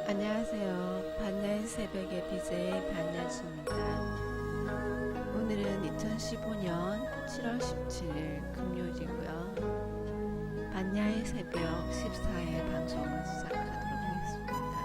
안녕하세요. 반야의 새벽의 BJ 반야수입니다. 오늘은 2015년 7월 17일 금요일이고요. 반야의 새벽 14회 방송을 시작하도록 하겠습니다.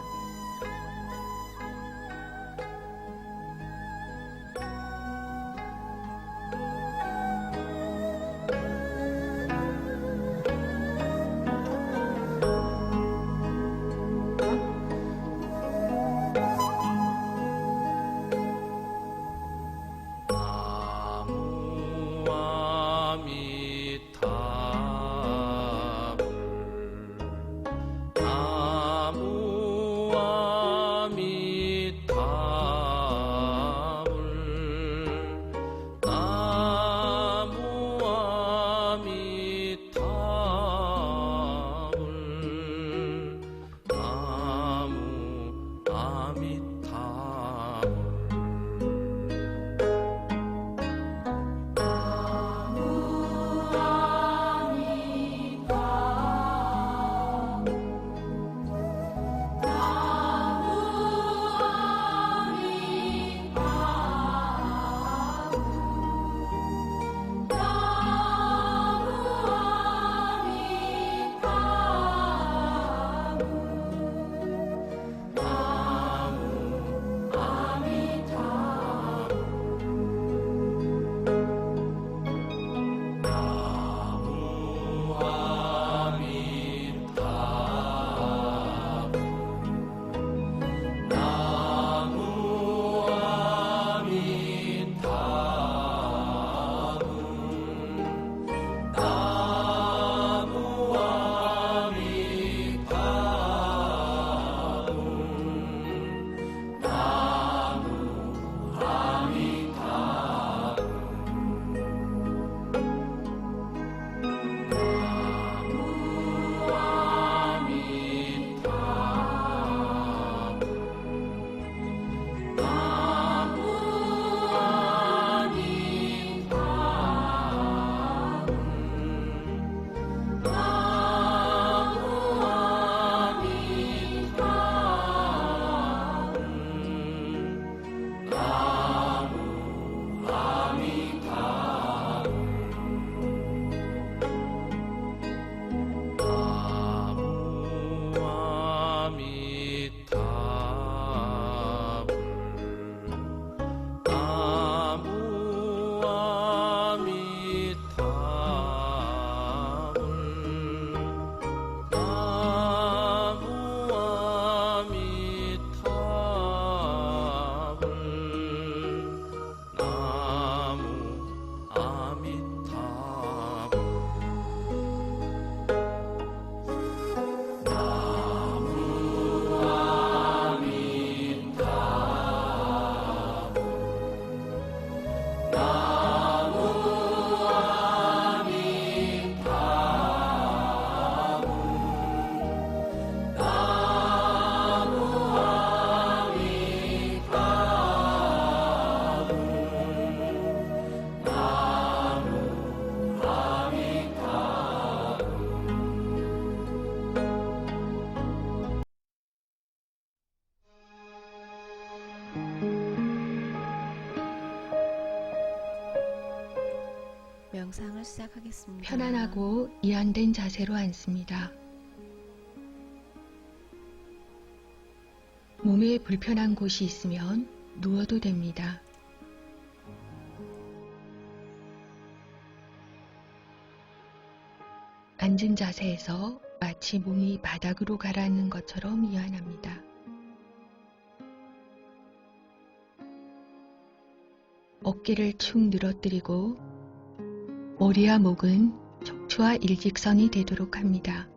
명상을 시작하겠습니다. 편안하고 이완된 자세로 앉습니다. 몸에 불편한 곳이 있으면 누워도 됩니다. 앉은 자세에서 마치 몸이 바닥으로 가라앉는 것처럼 이완합니다. 어깨를 축 늘어뜨리고 머리와 목은 척추와 일직선이 되도록 합니다.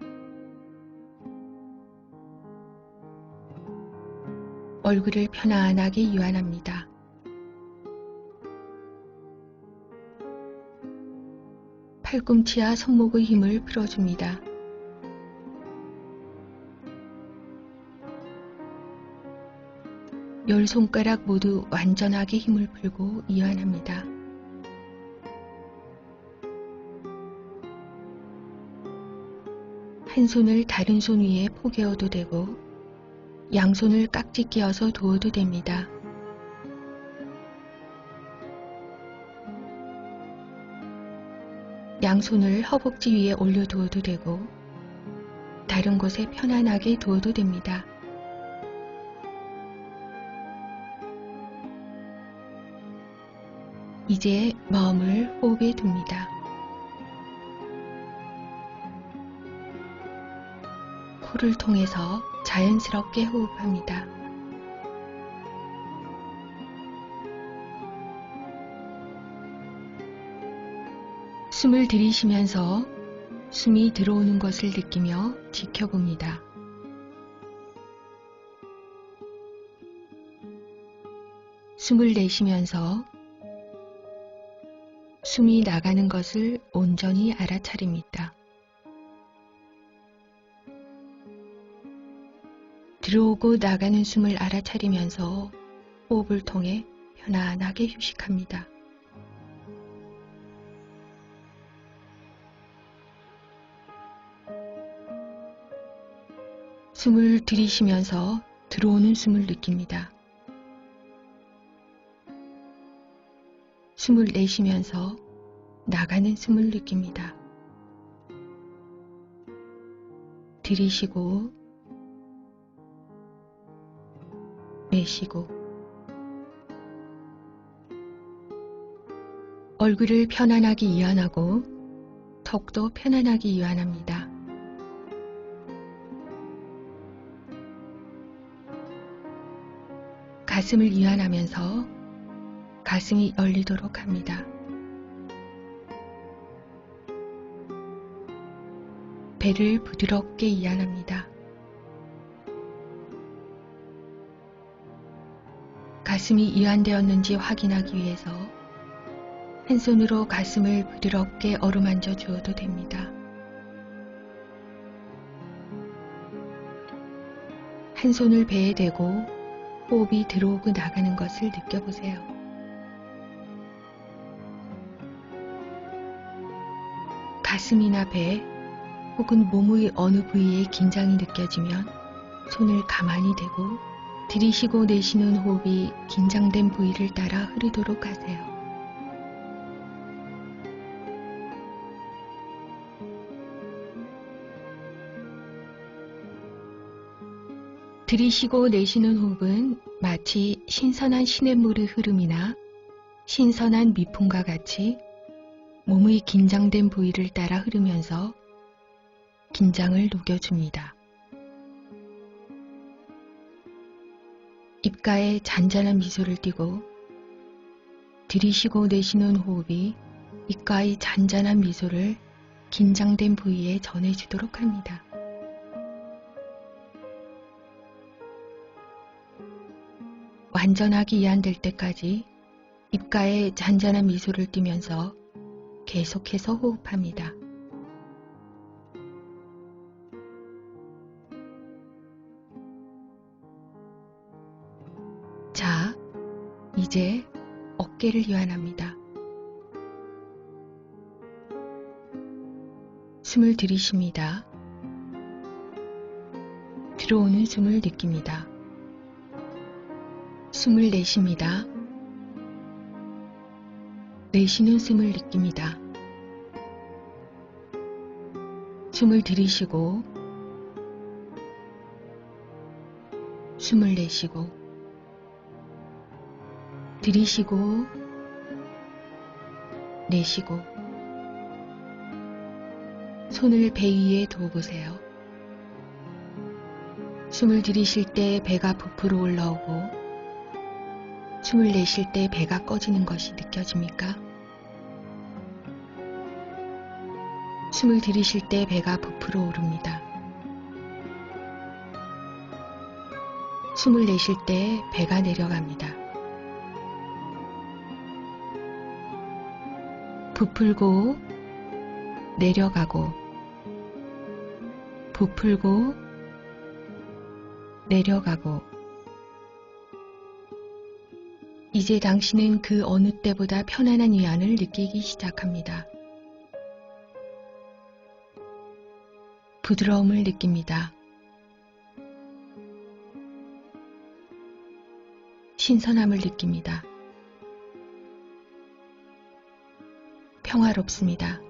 얼굴을 편안하게 이완합니다. 팔꿈치와 손목의 힘을 풀어줍니다. 열 손가락 모두 완전하게 힘을 풀고 이완합니다. 한 손을 다른 손 위에 포개어도 되고 양손을 깍지 끼어서 두어도 됩니다. 양손을 허벅지 위에 올려두어도 되고 다른 곳에 편안하게 두어도 됩니다. 이제 마음을 호흡에 둡니다. 코를 통해서 자연스럽게 호흡합니다. 숨을 들이쉬면서 숨이 들어오는 것을 느끼며 지켜봅니다. 숨을 내쉬면서 숨이 나가는 것을 온전히 알아차립니다. 들어오고 나가는 숨을 알아차리면서 호흡을 통해 편안하게 휴식합니다. 숨을 들이쉬면서 들어오는 숨을 느낍니다. 숨을 내쉬면서 나가는 숨을 느낍니다. 들이쉬고 내쉬고 얼굴을 편안하게 이완하고 턱도 편안하게 이완합니다. 가슴을 이완하면서 가슴이 열리도록 합니다. 배를 부드럽게 이완합니다. 가슴이 이완되었는지 확인하기 위해서 한 손으로 가슴을 부드럽게 어루만져 주어도 됩니다. 한 손을 배에 대고 호흡이 들어오고 나가는 것을 느껴보세요. 가슴이나 배 혹은 몸의 어느 부위에 긴장이 느껴지면 손을 가만히 대고 들이쉬고 내쉬는 호흡이 긴장된 부위를 따라 흐르도록 하세요. 들이쉬고 내쉬는 호흡은 마치 신선한 시냇물의 흐름이나 신선한 미풍과 같이 몸의 긴장된 부위를 따라 흐르면서 긴장을 녹여줍니다. 입가에 잔잔한 미소를 띠고 들이쉬고 내쉬는 호흡이 입가의 잔잔한 미소를 긴장된 부위에 전해주도록 합니다. 완전하게 이완될 때까지 입가에 잔잔한 미소를 띠면서 계속해서 호흡합니다. 자, 이제 어깨를 이완합니다. 숨을 들이쉽니다. 들어오는 숨을 느낍니다. 숨을 내쉽니다. 내쉬는 숨을 느낍니다. 숨을 들이쉬고 숨을 내쉬고 들이쉬고 내쉬고 손을 배 위에 두어보세요. 숨을 들이쉴 때 배가 부풀어 올라오고 숨을 내쉴 때 배가 꺼지는 것이 느껴집니까? 숨을 들이쉴 때 배가 부풀어 오릅니다. 숨을 내쉴 때 배가 내려갑니다. 부풀고 내려가고 부풀고 내려가고 이제 당신은 그 어느 때보다 편안한 위안을 느끼기 시작합니다. 부드러움을 느낍니다. 신선함을 느낍니다. 평화롭습니다.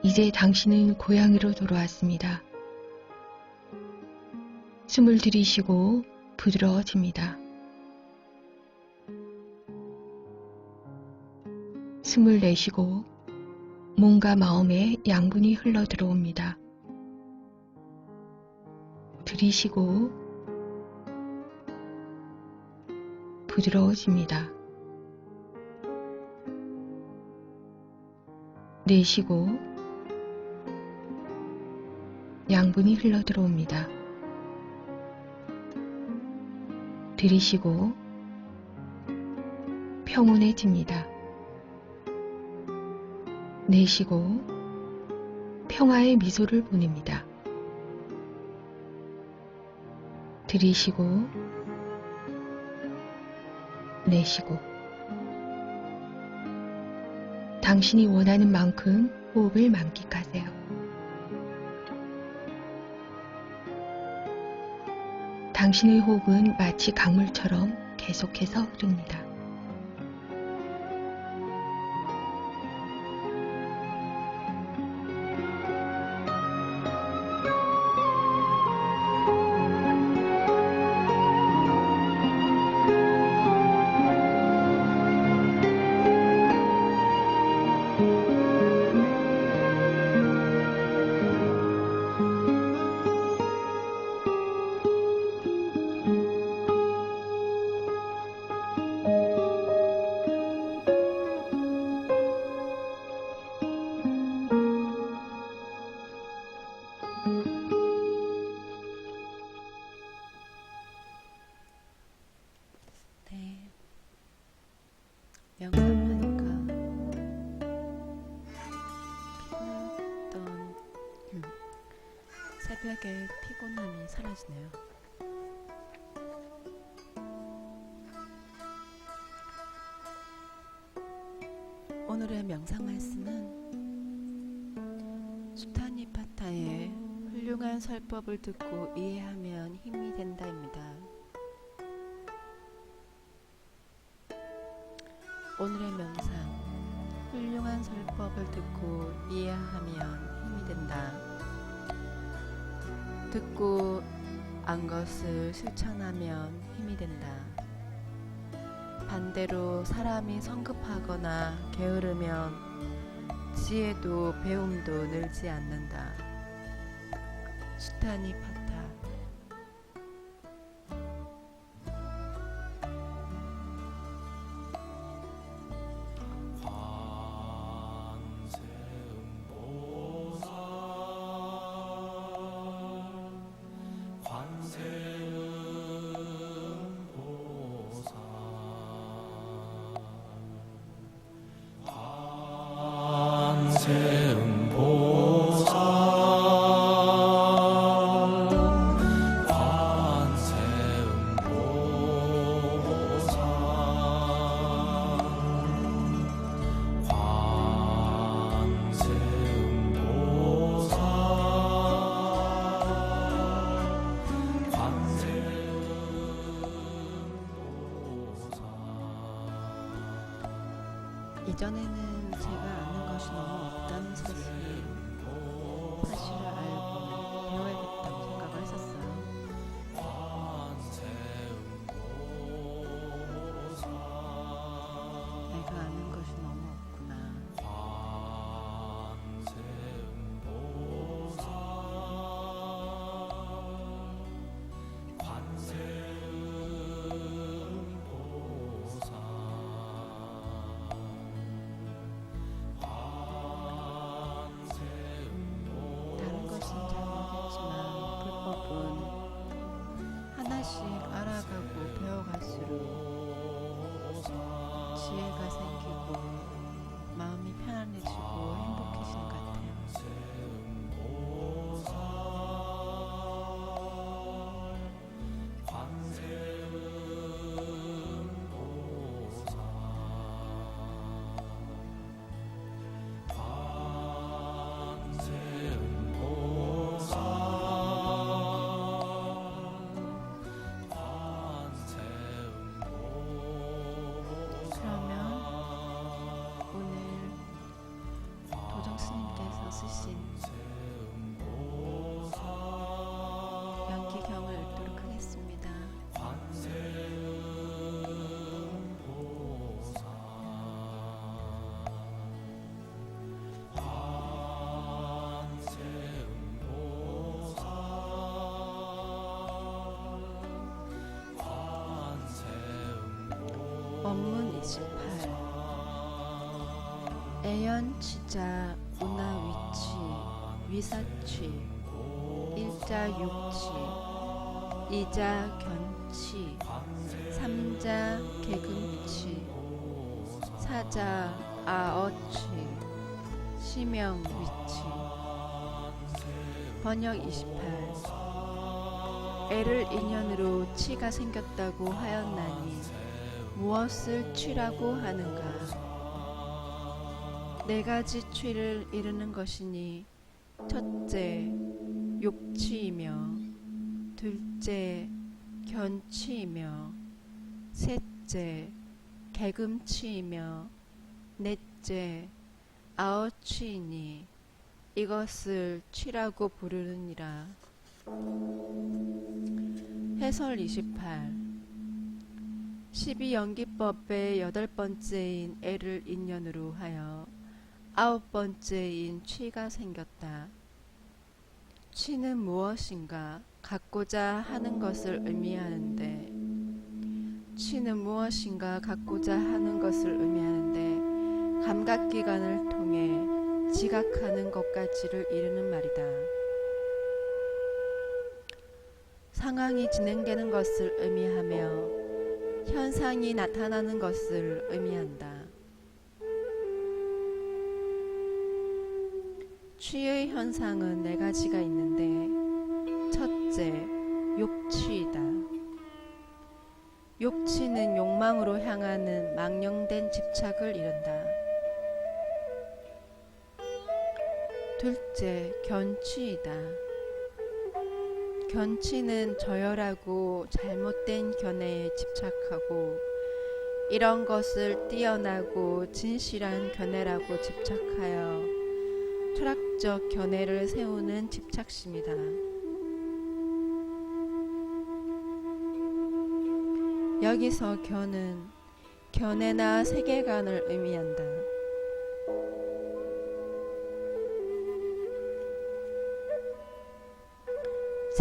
이제 당신은 고향으로 돌아왔습니다. 숨을 들이쉬고 부드러워집니다. 숨을 내쉬고 몸과 마음에 양분이 흘러 들어옵니다. 들이쉬고 부드러워집니다. 내쉬고 양분이 흘러 들어옵니다. 들이쉬고 평온해집니다. 내쉬고 평화의 미소를 보냅니다. 들이쉬고 내쉬고 당신이 원하는 만큼 호흡을 만끽하세요. 당신의 호흡은 마치 강물처럼 계속해서 흐릅니다. 네. 명상하니까 피곤했던 새벽의 피곤함이 사라지네요. 오늘의 명상 말씀은 수타니파타의 훌륭한 설법을 듣고 이해하면 힘이 된다입니다. 오늘의 명상, 훌륭한 설법을 듣고 이해하면 힘이 된다. 듣고 안 것을 실천하면 힘이 된다. 반대로 사람이 성급하거나 게으르면 지혜도 배움도 늘지 않는다. 수타니파타. 이전에는 제가 아는 것이 너무 없다는 사실을 알고 배워야겠다고 생각을 했었어요. 내가 아는 것이 너무 없구나. 하나씩 알아가고 배워갈수록 지혜가 생기고 마음이 편안해지고 행복해지는 것 같아요. 연기경을 읽도록 하겠습니다. 원문 28 애연치자 운하위치 위사취 일자 육치 이자 견치 삼자 개금치 사자 아어치 시명위치 번역 28 애를 인연으로 치가 생겼다고 하였나니 무엇을 취라고 하는가? 네 가지 취를 이루는 것이니 첫째 욕취이며 둘째 견취이며 셋째 개금취이며 넷째 아어취이니 이것을 취라고 부르느니라. 해설 28 12연기법의 8번째인 애를 인연으로 하여 9번째인 취가 생겼다. 취는 무엇인가? 갖고자 하는 것을 의미하는데 취는 무엇인가? 갖고자 하는 것을 의미하는데 감각기관을 통해 지각하는 것까지를 이루는 말이다. 상황이 진행되는 것을 의미하며 현상이 나타나는 것을 의미한다. 취의 현상은 네 가지가 있는데 첫째, 욕취이다. 욕취는 욕망으로 향하는 망령된 집착을 이룬다. 둘째, 견취이다. 견취는 저열하고 잘못된 견해에 집착하고 이런 것을 뛰어나고 진실한 견해라고 집착하여 철학적 견해를 세우는 집착심이다. 여기서 견은 견해나 세계관을 의미한다.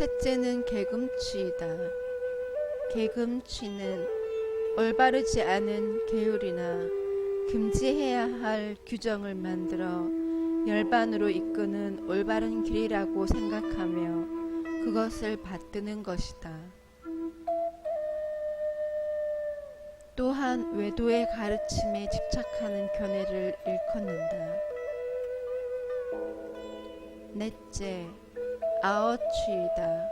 셋째는 개금취이다. 개금취는 올바르지 않은 계율이나 금지해야 할 규정을 만들어 열반으로 이끄는 올바른 길이라고 생각하며 그것을 받드는 것이다. 또한 외도의 가르침에 집착하는 견해를 일컫는다. 넷째, 아어취이다.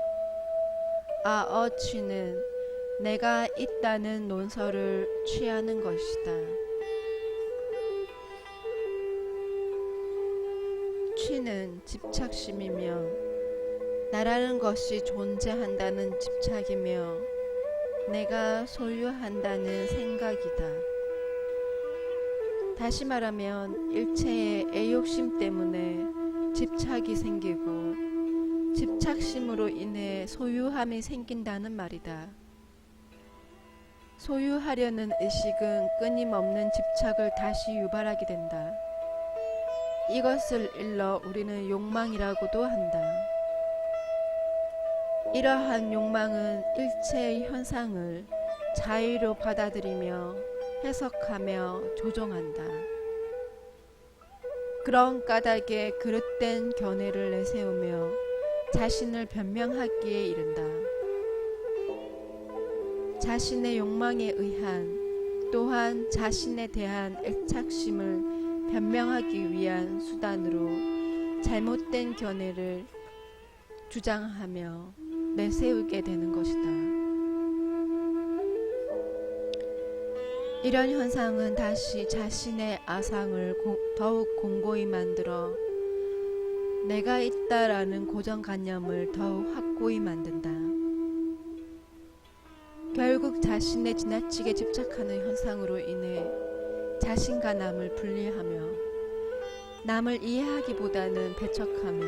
아어취는 내가 있다는 논설을 취하는 것이다. 취는 집착심이며 나라는 것이 존재한다는 집착이며 내가 소유한다는 생각이다. 다시 말하면 일체의 애욕심 때문에 집착이 생기고 집착심으로 인해 소유함이 생긴다는 말이다. 소유하려는 의식은 끊임없는 집착을 다시 유발하게 된다. 이것을 일러 우리는 욕망이라고도 한다. 이러한 욕망은 일체의 현상을 자의로 받아들이며 해석하며 조종한다. 그런 까닭에 그릇된 견해를 내세우며 자신을 변명하기에 이른다. 자신의 욕망에 의한 또한 자신에 대한 애착심을 변명하기 위한 수단으로 잘못된 견해를 주장하며 내세우게 되는 것이다. 이런 현상은 다시 자신의 아상을 더욱 공고히 만들어 내가 있다라는 고정관념을 더욱 확고히 만든다. 결국 자신의 지나치게 집착하는 현상으로 인해 자신과 남을 분리하며 남을 이해하기보다는 배척하며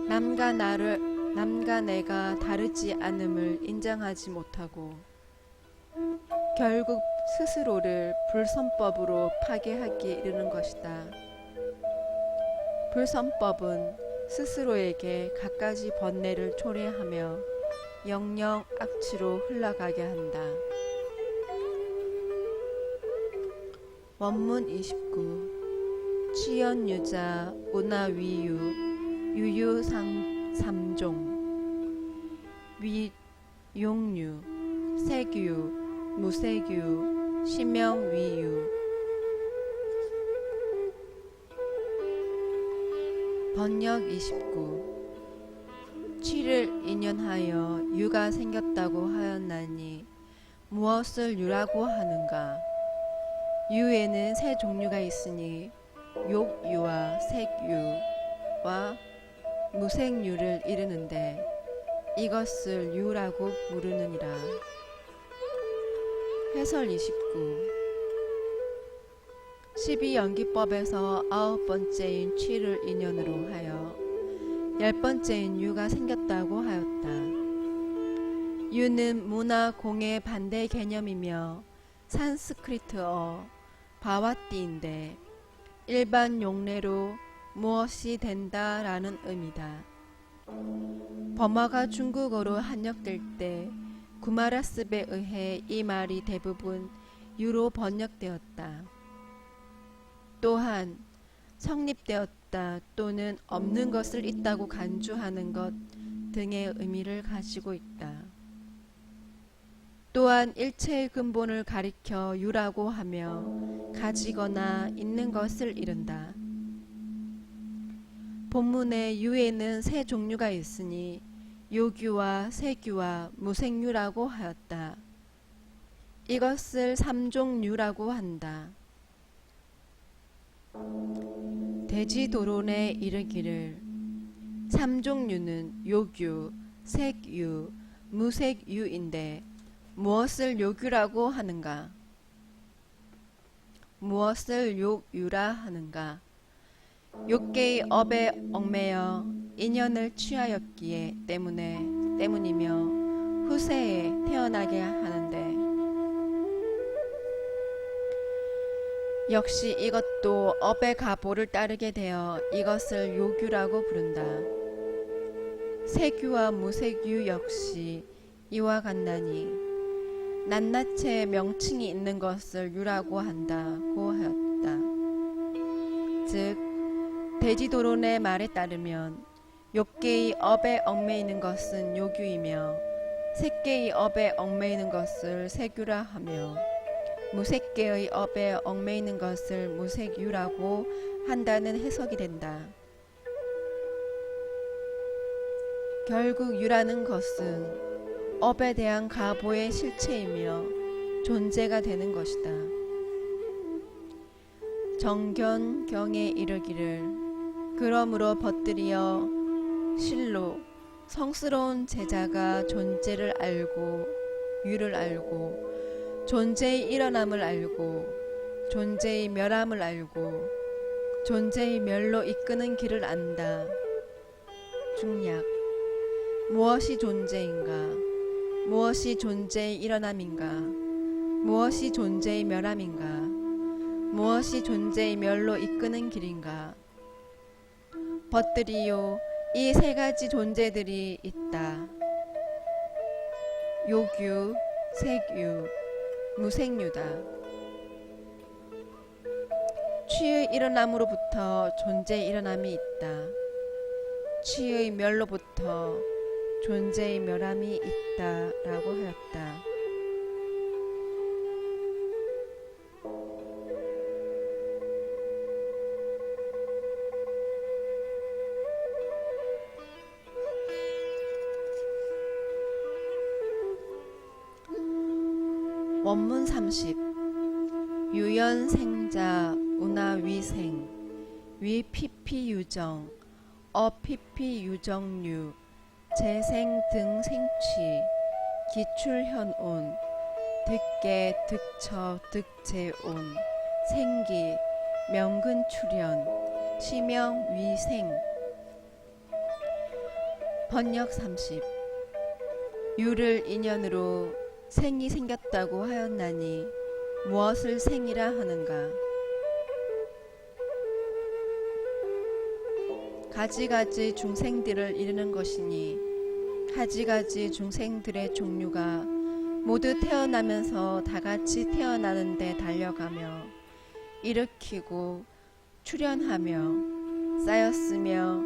남과 내가 다르지 않음을 인정하지 못하고 결국 스스로를 불선법으로 파괴하기에 이르는 것이다. 불선법은 스스로에게 갖가지 번뇌를 초래하며 영영 악취로 흘러가게 한다. 원문 29 취연유자 운하위유 유유삼종 위용유 색유 무색유 심명위유 번역 29 취를 인연하여 유가 생겼다고 하였나니 무엇을 유라고 하는가? 유에는 세 종류가 있으니 욕유와 색유와 무색유를 이르는데 이것을 유라고 부르느니라. 해설 29 12연기법에서 9번째인 취를 인연으로 하여 10번째인 유가 생겼다고 하였다. 유는 문화 공의 반대 개념이며 산스크리트어 바와띠인데 일반 용례로 무엇이 된다라는 의미다. 버마가 중국어로 한역될 때 구마라습에 의해 이 말이 대부분 유로 번역되었다. 또한 성립되었다 또는 없는 것을 있다고 간주하는 것 등의 의미를 가지고 있다. 또한 일체의 근본을 가리켜 유라고 하며 가지거나 있는 것을 이른다. 본문의 유에는 세 종류가 있으니 요규와 색유와 무색유라고 하였다. 이것을 삼종유라고 한다. 대지도론에 이르기를 삼종유는 요규, 색유, 무색유인데 무엇을 요규라고 하는가? 무엇을 욕유라 하는가? 욕계의 업에 얽매여 인연을 취하였기에 때문이며 후세에 태어나게 하는데 역시 이것도 업의 가보를 따르게 되어 이것을 요규라고 부른다. 색유와 무색유 역시 이와 같나니 낱낱의 명칭이 있는 것을 유라고 한다고 하였다. 즉 대지도론의 말에 따르면 욕계의 업에 얽매이는 것은 요규이며 색계의 업에 얽매이는 것을 색유라 하며 무색계의 업에 얽매이는 것을 무색유라고 한다는 해석이 된다. 결국 유라는 것은 업에 대한 가보의 실체이며 존재가 되는 것이다. 정견경에 이르기를 그러므로 벗들이여 실로 성스러운 제자가 존재를 알고 유를 알고 존재의 일어남을 알고 존재의 멸함을 알고 존재의 멸로 이끄는 길을 안다. 중략 무엇이 존재인가? 무엇이 존재의 일어남인가? 무엇이 존재의 멸함인가? 무엇이 존재의 멸로 이끄는 길인가? 벗들이요 이 세 가지 존재들이 있다. 요규, 색유, 무색유다. 취의 일어남으로부터 존재의 일어남이 있다. 취의 멸로부터 존재의 멸함이 있다라고 하였다. 원문 30 유연생자 운하위생 위피피유정 어피피유정류 재생 등 생취 기출현온 득계 득처 득재온 생기 명근출현 치명 위생. 번역 30. 유를 인연으로 생이 생겼다고 하였나니 무엇을 생이라 하는가? 가지가지 중생들을 이르는 것이니 가지가지 중생들의 종류가 모두 태어나면서 다같이 태어나는데 달려가며 일으키고 출현하며 쌓였으며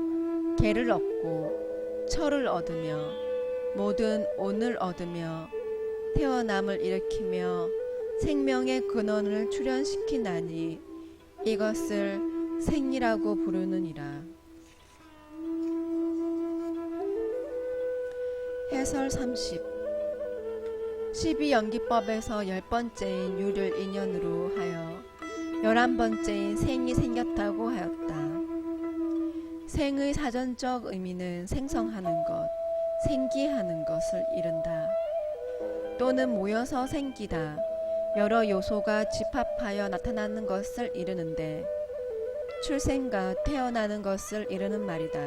개를 얻고 철을 얻으며 모든 온을 얻으며 태어남을 일으키며 생명의 근원을 출현시키나니 이것을 생이라고 부르느니라. 해설 30. 12연기법에서 10번째인 유를 인연으로 하여 11번째인 생이 생겼다고 하였다. 생의 사전적 의미는 생성하는 것, 생기하는 것을 이른다. 또는 모여서 생기다, 여러 요소가 집합하여 나타나는 것을 이르는데 출생과 태어나는 것을 이르는 말이다.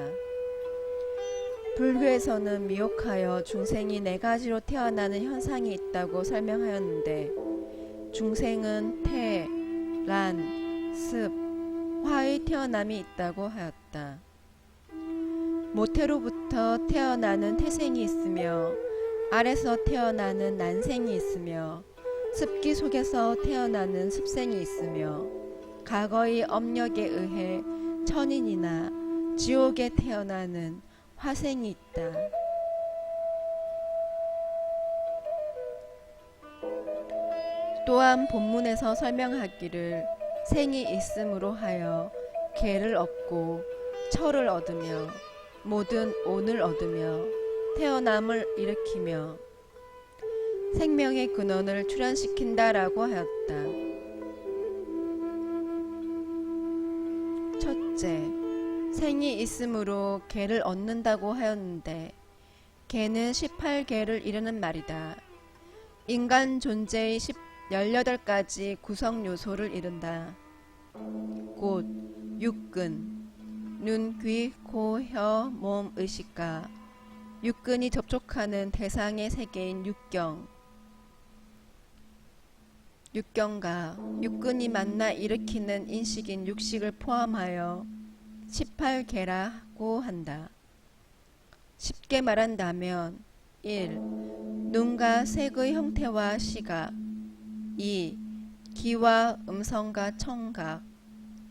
불교에서는 미혹하여 중생이 4가지로 태어나는 현상이 있다고 설명하였는데 중생은 태, 란, 습, 화의 태어남이 있다고 하였다. 모태로부터 태어나는 태생이 있으며 알에서 태어나는 난생이 있으며 습기 속에서 태어나는 습생이 있으며 과거의 업력에 의해 천인이나 지옥에 태어나는 화생이 있다. 또한 본문에서 설명하기를 생이 있음으로 하여 개를 얻고 철을 얻으며 모든 온을 얻으며 태어남을 일으키며 생명의 근원을 출현시킨다라고 하였다. 첫째, 생이 있으므로 개를 얻는다고 하였는데 개는 18개를 이르는 말이다. 인간 존재의 18가지 구성 요소를 이른다. 곧 육근, 눈, 귀, 코, 혀, 몸, 의식과 육근이 접촉하는 대상의 세계인 육경과 육근이 만나 일으키는 인식인 육식을 포함하여 18개라고 한다. 쉽게 말한다면 1. 눈과 색의 형태와 시각 2. 기와 음성과 청각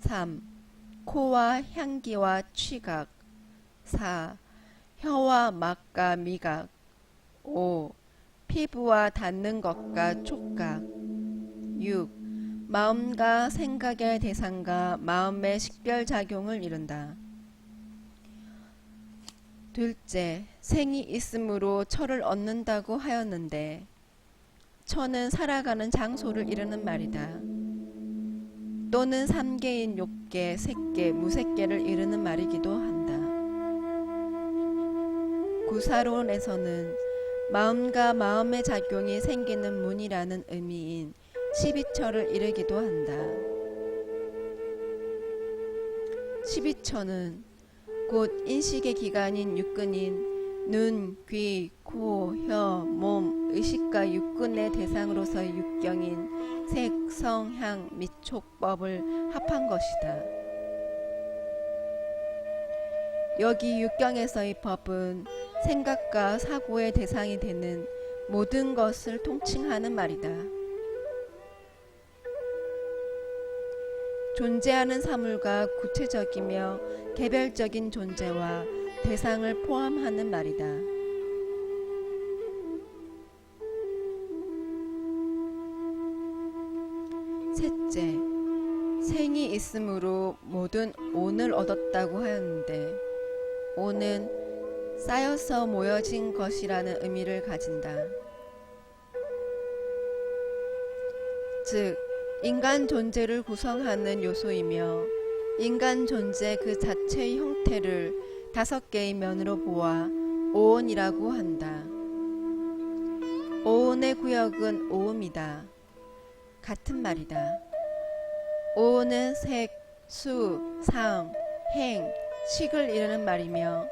3. 코와 향기와 취각 4. 혀와 맛과 미각 5. 피부와 닿는 것과 촉각 6. 마음과 생각의 대상과 마음의 식별작용을 이룬다. 둘째, 생이 있으므로 철을 얻는다고 하였는데 철은 살아가는 장소를 이르는 말이다. 또는 3개인 욕계, 색계, 무색계를 이르는 말이기도 한다. 구사론에서는 마음과 마음의 작용이 생기는 문이라는 의미인 12처를 이르기도 한다. 12처는 곧 인식의 기관인 육근인 눈, 귀, 코, 혀, 몸, 의식과 육근의 대상으로서의 육경인 색, 성, 향, 및 촉법을 합한 것이다. 여기 육경에서의 법은 생각과 사고의 대상이 되는 모든 것을 통칭하는 말이다. 존재하는 사물과 구체적이며 개별적인 존재와 대상을 포함하는 말이다. 셋째, 생이 있으므로 모든 온을 얻었다고 하였는데 온은 쌓여서 모여진 것이라는 의미를 가진다. 즉 인간 존재를 구성하는 요소이며 인간 존재 그 자체의 형태를 5개의 면으로 보아 오온이라고 한다. 오온의 구역은 오음이다. 같은 말이다. 오온은 색, 수, 상, 행, 식을 이르는 말이며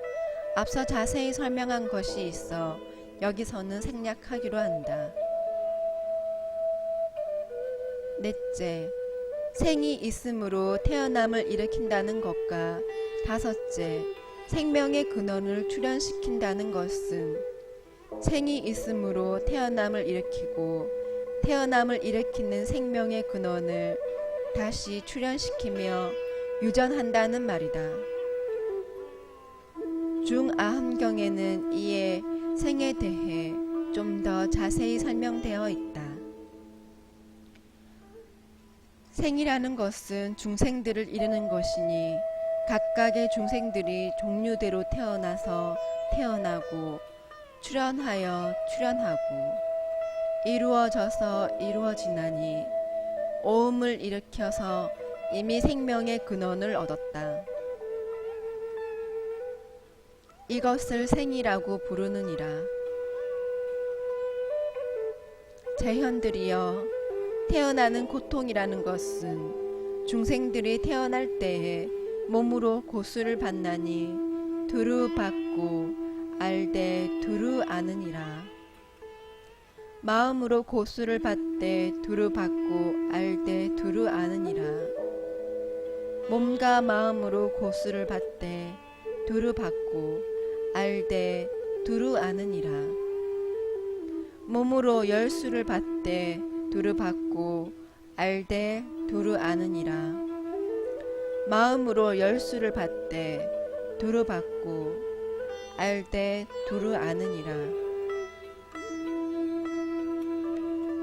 앞서 자세히 설명한 것이 있어 여기서는 생략하기로 한다. 넷째, 생이 있음으로 태어남을 일으킨다는 것과 다섯째, 생명의 근원을 출현시킨다는 것은 생이 있음으로 태어남을 일으키고 태어남을 일으키는 생명의 근원을 다시 출현시키며 유전한다는 말이다. 중아함경에는 이에 생에 대해 좀 더 자세히 설명되어 있다. 생이라는 것은 중생들을 이루는 것이니 각각의 중생들이 종류대로 태어나서 태어나고 출현하여 출현하고 이루어져서 이루어지나니 오음을 일으켜서 이미 생명의 근원을 얻었다. 이것을 생이라고 부르느니라. 재현들이여, 태어나는 고통이라는 것은 중생들이 태어날 때에 몸으로 고수를 받나니 두루 받고 알되 두루 아느니라. 마음으로 고수를 받되 두루 받고 알되 두루 아느니라. 몸과 마음으로 고수를 받되 두루 받고 알되 두루 아느니라. 몸으로 열수를 받되 두루 받고 알되 두루 아느니라. 마음으로 열수를 받되 두루 받고 알되 두루 아느니라.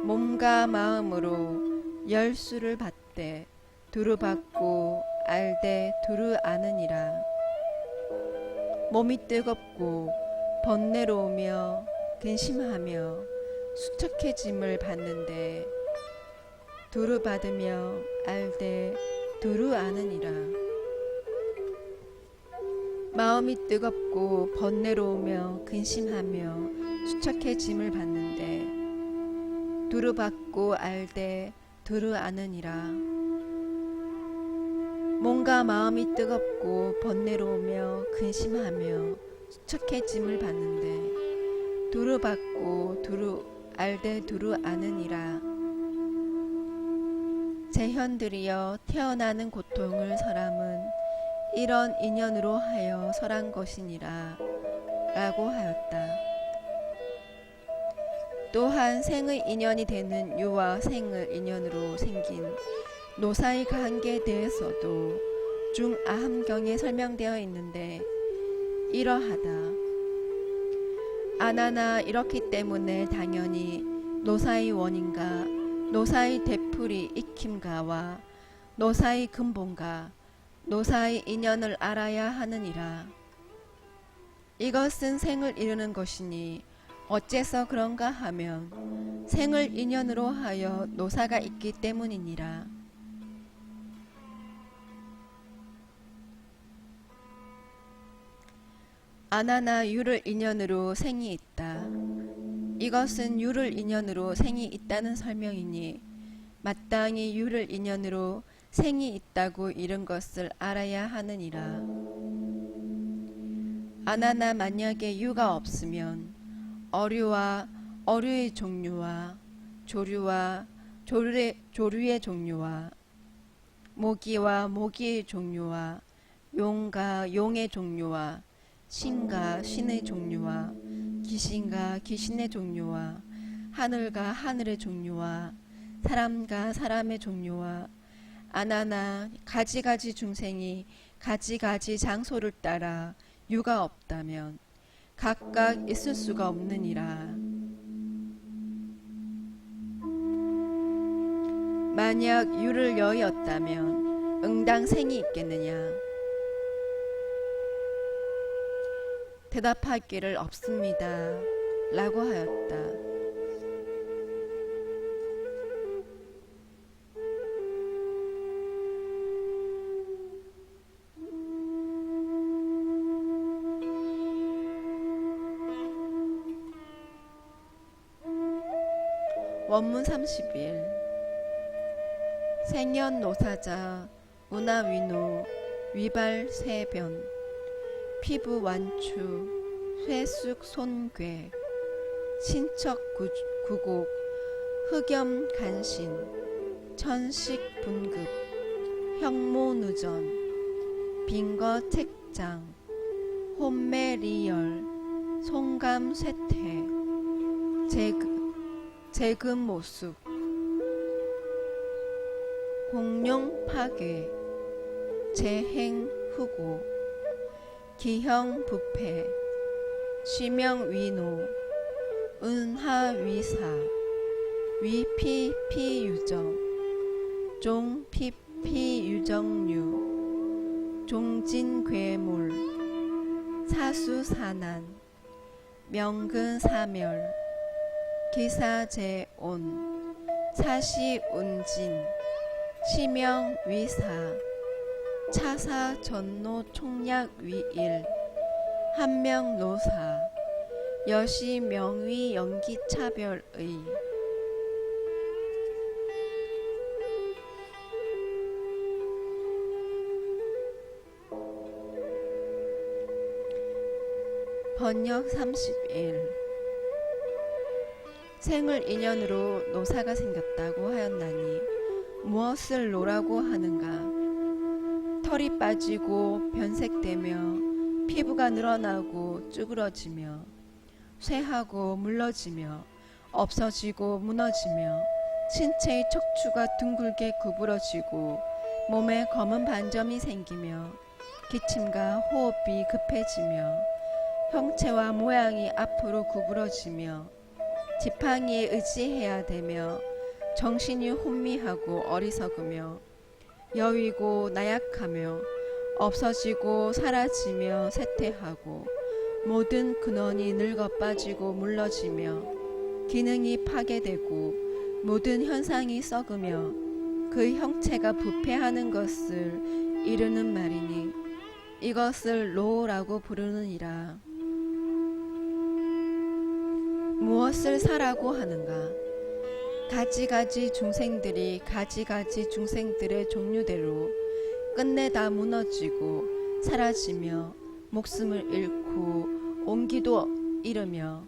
몸과 마음으로 열수를 받되 두루 받고 알되 두루 아느니라. 몸이 뜨겁고 번뇌로우며 근심하며 수척해짐을 받는데 두루 받으며 알되 두루 아느니라. 마음이 뜨겁고 번뇌로우며 근심하며 수척해짐을 받는데 두루 받고 알되 두루 아느니라. 몸과 마음이 뜨겁고 번뇌로우며 근심하며 수척해짐을 받는데 두루 받고 두루 알되 두루 아느니라. 재현들이여, 태어나는 고통을 설함은 이런 인연으로 하여 설한 것이니라 라고 하였다. 또한 생의 인연이 되는 유와 생을 인연으로 생긴 노사의 관계에 대해서도 중아함경에 설명되어 있는데 이러하다. 아나나 이렇기 때문에 당연히 노사의 원인과 노사의 되풀이 익힘가와 노사의 근본과 노사의 인연을 알아야 하느니라. 이것은 생을 이루는 것이니 어째서 그런가 하면 생을 인연으로 하여 노사가 있기 때문이니라. 아나나 유를 인연으로 생이 있다. 이것은 유를 인연으로 생이 있다는 설명이니 마땅히 유를 인연으로 생이 있다고 이른 것을 알아야 하느니라. 아나나 만약에 유가 없으면 어류와 어류의 종류와 조류와 조류의 종류와 모기와 모기의 종류와 용과 용의 종류와 신과 신의 종류와 귀신과 귀신의 종류와 하늘과 하늘의 종류와 사람과 사람의 종류와 아나나 가지가지 중생이 가지가지 장소를 따라 유가 없다면 각각 있을 수가 없느니라. 만약 유를 여였다면 응당 생이 있겠느냐? 대답할 길을 없습니다 라고 하였다. 원문 31 생연노사자 운하위노 위발 세변, 피부 완추, 쇠쑥 손괴, 신척 구곡, 흑염 간신, 천식 분급, 형모누전, 빙거 책장, 혼매 리열, 송감 쇠퇴, 재금 모습, 공룡 파괴, 재행 후고, 기형 부패, 시명 위노, 은하 위사, 위피 피유정, 종 피피 유정류, 종진 괴물, 사수 사난, 명근 사멸, 기사 재온, 사시 운진, 시명 위사, 차사 전노 총략 위일, 한명 노사, 여시 명위 연기 차별의, 번역 31. 생을 인연으로 노사가 생겼다고 하였나니 무엇을 노라고 하는가? 털이 빠지고 변색되며 피부가 늘어나고 쭈그러지며 쇠하고 물러지며 없어지고 무너지며 신체의 척추가 둥글게 구부러지고 몸에 검은 반점이 생기며 기침과 호흡이 급해지며 형체와 모양이 앞으로 구부러지며 지팡이에 의지해야 되며 정신이 혼미하고 어리석으며 여위고 나약하며 없어지고 사라지며 쇠퇴하고 모든 근원이 늙어 빠지고 물러지며 기능이 파괴되고 모든 현상이 썩으며 그 형체가 부패하는 것을 이르는 말이니 이것을 노라고 부르느니라. 무엇을 사라고 하는가? 가지가지 중생들이 가지가지 중생들의 종류대로 끝내 다 무너지고 사라지며 목숨을 잃고 온기도 잃으며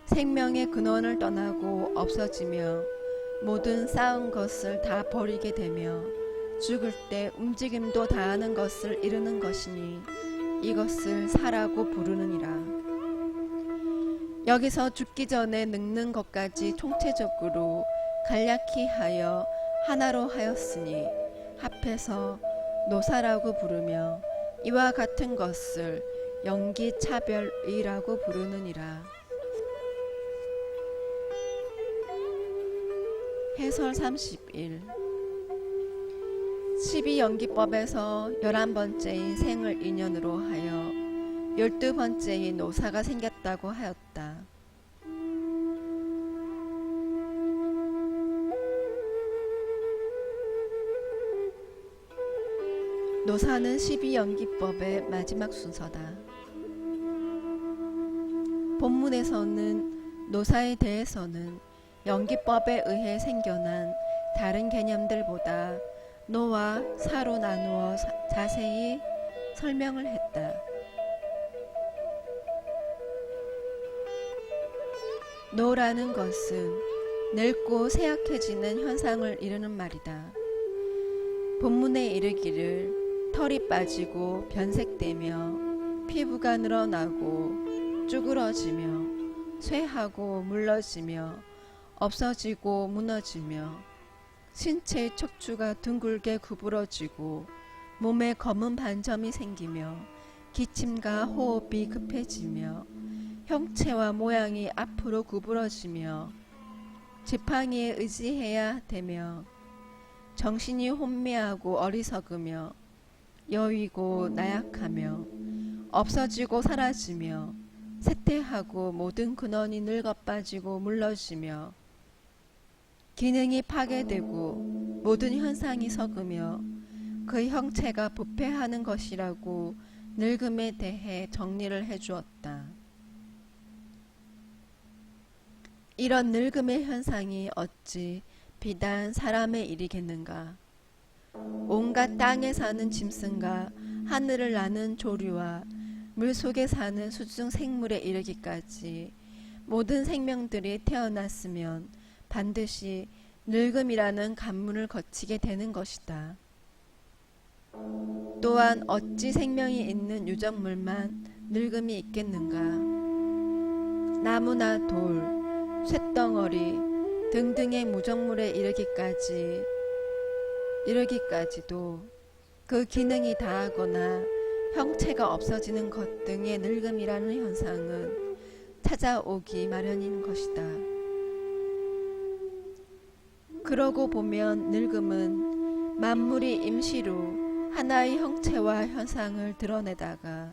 생명의 근원을 떠나고 없어지며 모든 쌓은 것을 다 버리게 되며 죽을 때 움직임도 다하는 것을 이루는 것이니 이것을 사라고 부르느니라. 여기서 죽기 전에 늙는 것까지 총체적으로 간략히 하여 하나로 하였으니 합해서 노사라고 부르며 이와 같은 것을 연기차별의라고 부르느니라. 해설 31. 12연기법에서 11번째인 생을 인연으로 하여 12번째인 노사가 생겼다고 하였다. 노사는 12연기법의 마지막 순서다. 본문에서는 노사에 대해서는 연기법에 의해 생겨난 다른 개념들보다 노와 사로 나누어 자세히 설명을 했다. 노라는 것은 늙고 쇠약해지는 현상을 이루는 말이다. 본문에 이르기를 털이 빠지고 변색되며 피부가 늘어나고 쭈그러지며 쇠하고 물러지며 없어지고 무너지며 신체의 척추가 둥글게 구부러지고 몸에 검은 반점이 생기며 기침과 호흡이 급해지며 형체와 모양이 앞으로 구부러지며 지팡이에 의지해야 되며 정신이 혼미하고 어리석으며 여위고 나약하며 없어지고 사라지며 쇠퇴하고 모든 근원이 늙어 빠지고 물러지며 기능이 파괴되고 모든 현상이 썩으며 그 형체가 부패하는 것이라고 늙음에 대해 정리를 해주었다. 이런 늙음의 현상이 어찌 비단 사람의 일이겠는가? 온갖 땅에 사는 짐승과 하늘을 나는 조류와 물속에 사는 수중 생물에 이르기까지 모든 생명들이 태어났으면 반드시 늙음이라는 관문을 거치게 되는 것이다. 또한 어찌 생명이 있는 유적물만 늙음이 있겠는가? 나무나 돌, 쇳덩어리 등등의 무적물에 이르기까지도 그 기능이 다하거나 형체가 없어지는 것 등의 늙음이라는 현상은 찾아오기 마련인 것이다. 그러고 보면 늙음은 만물이 임시로 하나의 형체와 현상을 드러내다가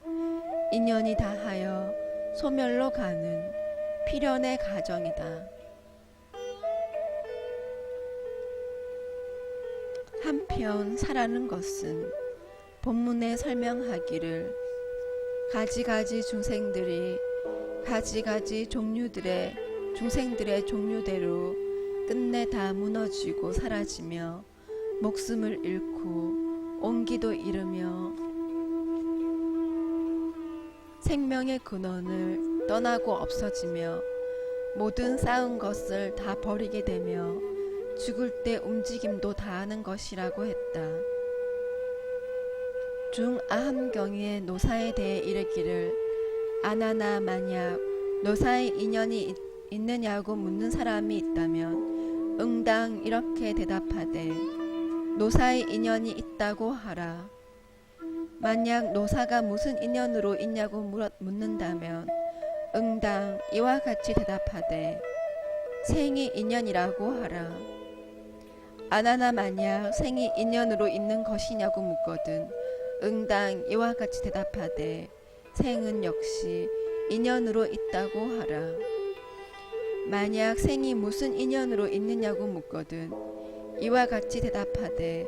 인연이 다하여 소멸로 가는 필연의 과정이다. 한편 사라는 것은 본문에 설명하기를 가지가지 중생들이 가지가지 중생들의 종류대로 끝내 다 무너지고 사라지며 목숨을 잃고 온기도 잃으며 생명의 근원을 떠나고 없어지며 모든 쌓은 것을 다 버리게 되며 죽을 때 움직임도 다하는 것이라고 했다. 중아함경의 노사에 대해 이르기를 아나나 만약 노사의 인연이 있느냐고 묻는 사람이 있다면 응당 이렇게 대답하되 노사의 인연이 있다고 하라. 만약 노사가 무슨 인연으로 있냐고 묻는다면 응당 이와 같이 대답하되 생이 인연이라고 하라. 아나나 만약 생이 인연으로 있는 것이냐고 묻거든 응당 이와 같이 대답하되 생은 역시 인연으로 있다고 하라. 만약 생이 무슨 인연으로 있느냐고 묻거든 이와 같이 대답하되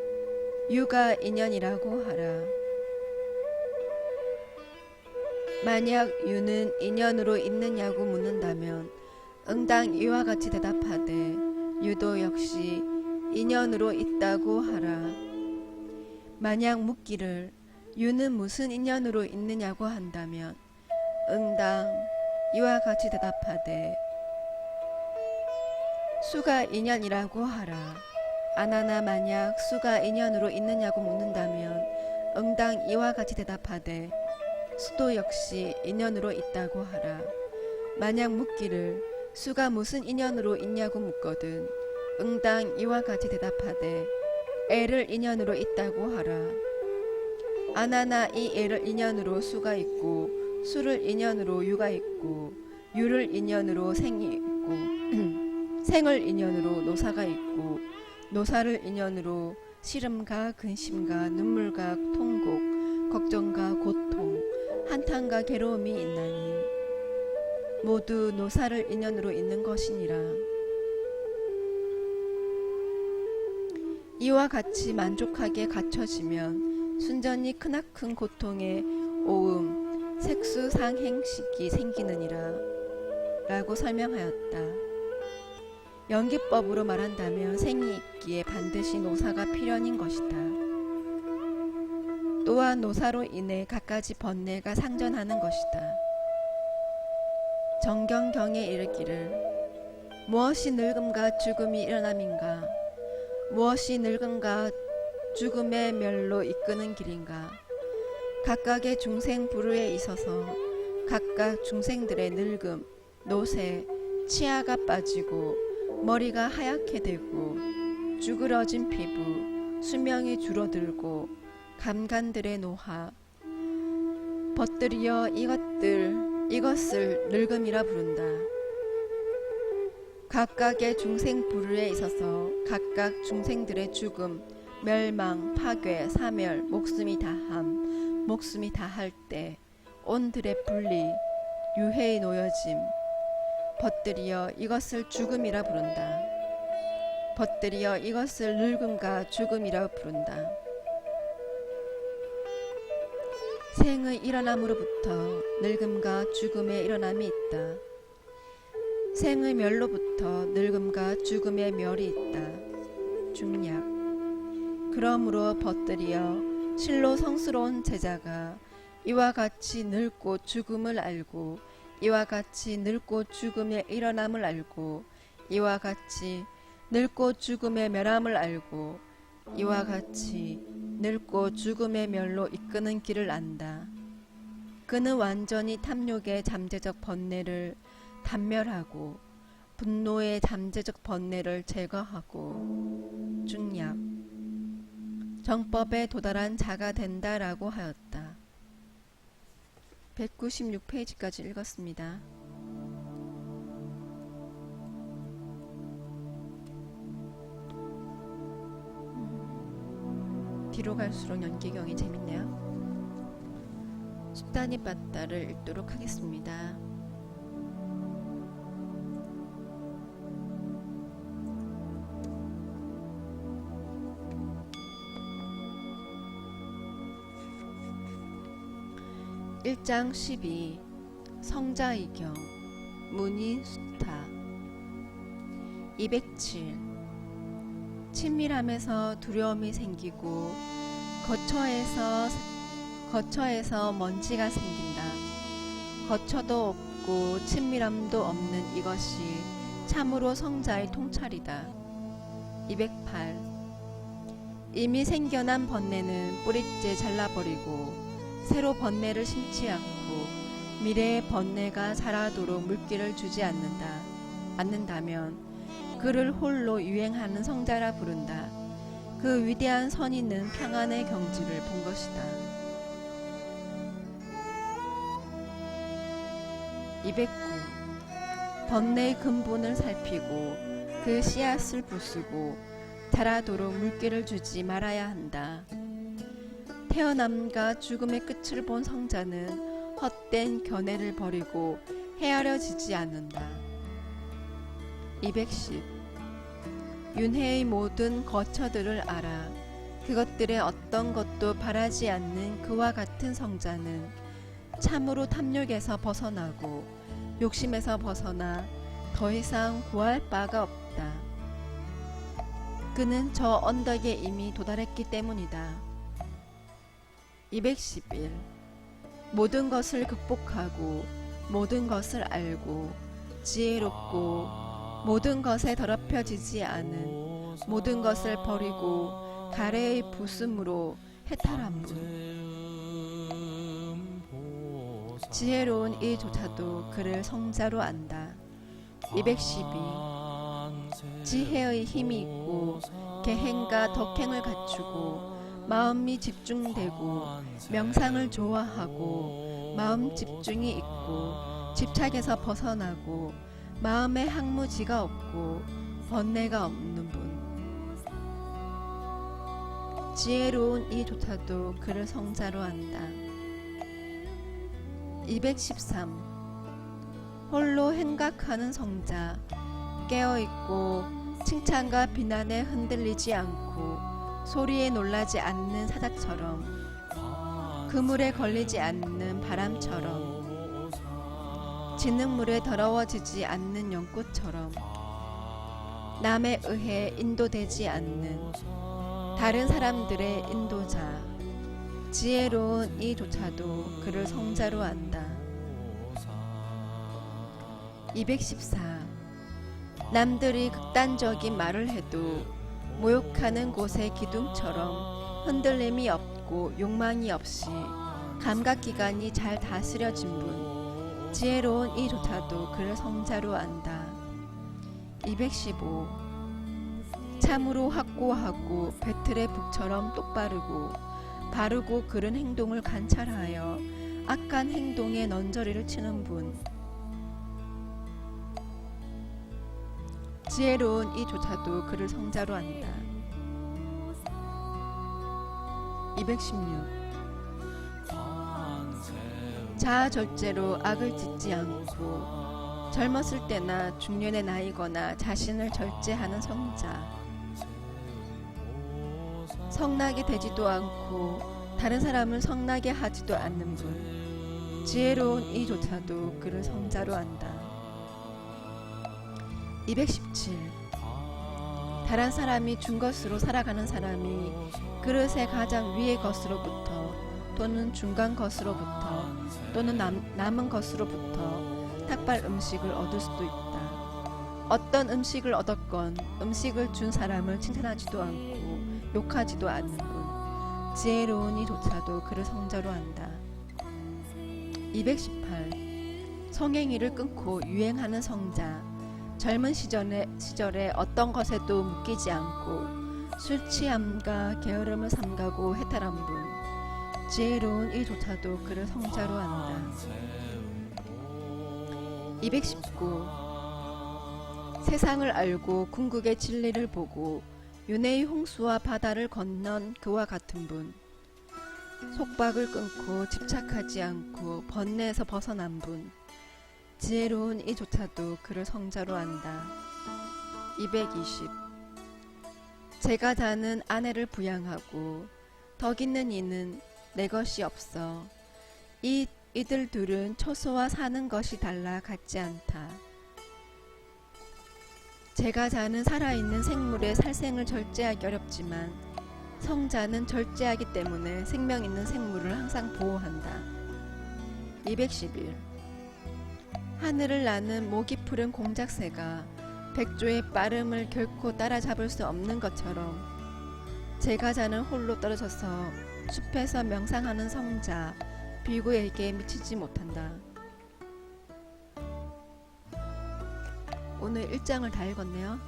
유가 인연이라고 하라. 만약 유는 인연으로 있느냐고 묻는다면 응당 이와 같이 대답하되 유도 역시 인연으로 있다고 하라. 만약 묻기를 유는 무슨 인연으로 있느냐고 한다면 응당 이와 같이 대답하되 수가 인연이라고 하라. 아나나 만약 수가 인연으로 있느냐고 묻는다면 응당 이와 같이 대답하되 수도 역시 인연으로 있다고 하라. 만약 묻기를 수가 무슨 인연으로 있냐고 묻거든 응당 이와 같이 대답하되 애를 인연으로 있다고 하라. 아나나 이 애를 인연으로 수가 있고 수를 인연으로 유가 있고 유를 인연으로 생이 있고 생을 인연으로 노사가 있고 노사를 인연으로 시름과 근심과 눈물과 통곡 걱정과 고통 한탄과 괴로움이 있나니 모두 노사를 인연으로 있는 것이니라. 이와 같이 만족하게 갖춰지면 순전히 크나큰 고통의 오음 색수상행식이 생기느니라 라고 설명하였다. 연기법으로 말한다면 생이 있기에 반드시 노사가 필연인 것이다. 또한 노사로 인해 갖가지 번뇌가 상전하는 것이다. 정경경에 이르기를 무엇이 늙음과 죽음이 일어남인가? 무엇이 늙음과 죽음의 멸로 이끄는 길인가? 각각의 중생 부류에 있어서 각각 중생들의 늙음, 노쇠, 치아가 빠지고 머리가 하얗게 되고 쭈그러진 피부, 수명이 줄어들고 감간들의 노화, 벗들이여 이것을 늙음이라 부른다. 각각의 중생 부류에 있어서 각각 중생들의 죽음, 멸망, 파괴, 사멸, 목숨이 다할 때 온들의 분리, 유해의 놓여짐, 벗들이여 이것을 죽음이라 부른다. 벗들이여 이것을 늙음과 죽음이라 부른다. 생의 일어남으로부터 늙음과 죽음의 일어남이 있다. 생의 멸로부터 늙음과 죽음의 멸이 있다. 중략 그러므로 벗들이여 실로 성스러운 제자가 이와 같이 늙고 죽음을 알고 이와 같이 늙고 죽음의 일어남을 알고 이와 같이 늙고 죽음의 멸함을 알고 이와 같이 늙고 죽음의 멸로 이끄는 길을 안다. 그는 완전히 탐욕의 잠재적 번뇌를 단멸하고 분노의 잠재적 번뇌를 제거하고 중략 정법에 도달한 자가 된다라고 하였다. 196페이지까지 읽었습니다. 뒤로 갈수록 연기경이 재밌네요. 십단이 빠따를 읽도록 하겠습니다. (1장 12) 성자이경 문의수타 207 친밀함에서 두려움이 생기고 거처에서 먼지가 생긴다. 거처도 없고 친밀함도 없는 이것이 참으로 성자의 통찰이다. 208 이미 생겨난 번뇌는 뿌리째 잘라버리고 새로 번뇌를 심지 않고 미래의 번뇌가 자라도록 물기를 주지 않는다면 그를 홀로 유행하는 성자라 부른다. 그 위대한 선인은 평안의 경지를 본 것이다. 209 번뇌의 근본을 살피고 그 씨앗을 부수고 자라도록 물기를 주지 말아야 한다. 태어남과 죽음의 끝을 본 성자는 헛된 견해를 버리고 헤아려지지 않는다. 210 윤회의 모든 거처들을 알아 그것들의 어떤 것도 바라지 않는 그와 같은 성자는 참으로 탐욕에서 벗어나고 욕심에서 벗어나 더 이상 구할 바가 없다. 그는 저 언덕에 이미 도달했기 때문이다. 211 모든 것을 극복하고 모든 것을 알고 지혜롭고 모든 것에 더럽혀지지 않은 모든 것을 버리고 가래의 부숨으로 해탈한 분 지혜로운 이조차도 그를 성자로 안다. 212 지혜의 힘이 있고 계행과 덕행을 갖추고 마음이 집중되고 명상을 좋아하고 마음 집중이 있고 집착에서 벗어나고 마음에 항무지가 없고 번뇌가 없는 분 지혜로운 이조차도 그를 성자로 한다. 213 홀로 행각하는 성자 깨어있고 칭찬과 비난에 흔들리지 않고 소리에 놀라지 않는 사자처럼 그물에 걸리지 않는 바람처럼 진흙물에 더러워지지 않는 연꽃처럼 남에 의해 인도되지 않는 다른 사람들의 인도자 지혜로운 이조차도 그를 성자로 안다. 214 남들이 극단적인 말을 해도 모욕하는 곳의 기둥처럼 흔들림이 없고 욕망이 없이 감각기관이 잘 다스려진 분 지혜로운 이조차도 그를 성자로 안다. 215 참으로 확고하고 배틀의 북처럼 똑바르고 바르고 그른 행동을 관찰하여 악한 행동에 넌저리를 치는 분 지혜로운 이조차도 그를 성자로 한다. 216 자아 절제로 악을 짓지 않고 젊었을 때나 중년의 나이거나 자신을 절제하는 성자 성나게 되지도 않고 다른 사람을 성나게 하지도 않는 분 지혜로운 이조차도 그를 성자로 한다. 217 다른 사람이 준 것으로 살아가는 사람이 그릇의 가장 위의 것으로부터 또는 중간 것으로부터 또는 남은 것으로부터 탁발 음식을 얻을 수도 있다. 어떤 음식을 얻었건 음식을 준 사람을 칭찬하지도 않고 욕하지도 않는 분, 지혜로운 이조차도 그를 성자로 한다. 218. 성행위를 끊고 유행하는 성자. 젊은 시절에 어떤 것에도 묶이지 않고 술 취함과 게으름을 삼가고 해탈한 분, 지혜로운 이조차도 그를 성자로 한다. 219. 세상을 알고 궁극의 진리를 보고 윤회의 홍수와 바다를 건넌 그와 같은 분, 속박을 끊고 집착하지 않고 번뇌에서 벗어난 분, 지혜로운 이조차도 그를 성자로 한다. 220. 제가 자는 아내를 부양하고 덕 있는 이는 내 것이 없어. 이들 둘은 처소와 사는 것이 달라 같지 않다. 제가 자는 살아있는 생물의 살생을 절제하기 어렵지만 성자는 절제하기 때문에 생명 있는 생물을 항상 보호한다. 211. 하늘을 나는 목이 푸른 공작새가 백조의 빠름을 결코 따라잡을 수 없는 것처럼 제가 자는 홀로 떨어져서 숲에서 명상하는 성자 비구에게 미치지 못한다. 오늘 1장을 다 읽었네요.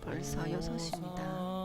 벌써 6시입니다.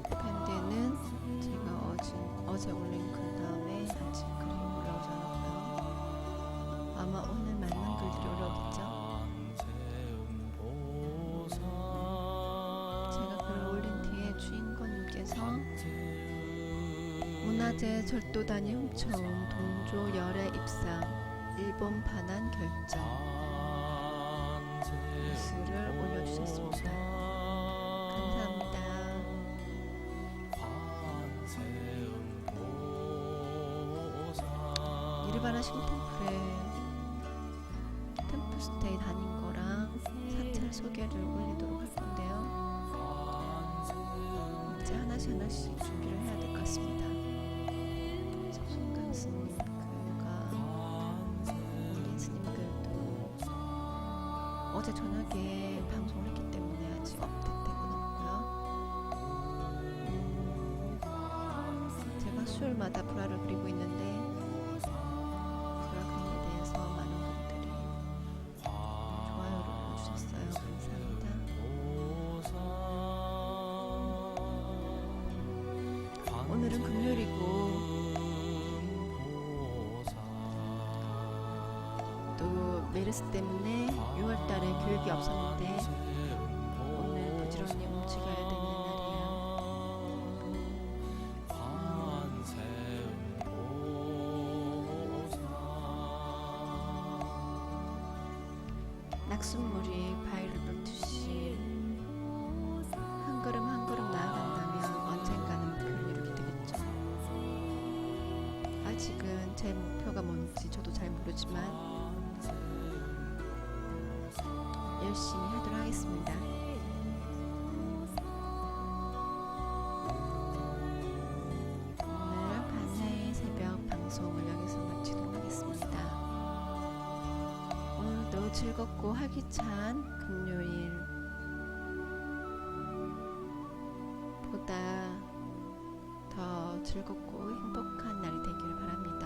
밴드는 제가 어제 올린 글 다음에 아직 글이 올라오지 않았고요. 아마 오늘 맞는 글들이 올라오겠죠. 제가 글을 올린 뒤에 주인공님께서 문화재 절도단이 훔쳐온 동조 열애 입상 일본 반환 결정 뉴스를 올려주셨습니다. 감사합니다. 이르바나 신템플에 템플스테이 다닌 거랑 사찰 소개를 올리도록 할 건데요. 이제 하나씩 준비를 해야 될 것 같습니다. 성순강 스님 글과 이린 스님 글도 어제 저녁에 방송을 했기 때문에 아직 업데이트되고는 없고요. 제가 수요일마다 불화를 그리고 있는데 불화 그림에 대해서 많은 분들이 좋아요를 눌러주셨어요. 감사합니다. 오늘은 금요일이고 또 메르스 때문에 6월달에 교육이 없었는데 오늘 부지런히 움직여야 되는 날이에요. 낙숫물이 바위를 뚫듯이 한 걸음 한 걸음 나아간다면 언젠가는 목표를 이루게 되겠죠. 아직은 제 목표가 뭔지 저도 잘 모르지만 열심히 하도록 하겠습니다. 오늘 반야의 새벽 방송을 여기서 마치도록 하겠습니다. 오늘도 즐겁고 활기찬 금요일 보다 더 즐겁고 행복한 날이 되기를 바랍니다.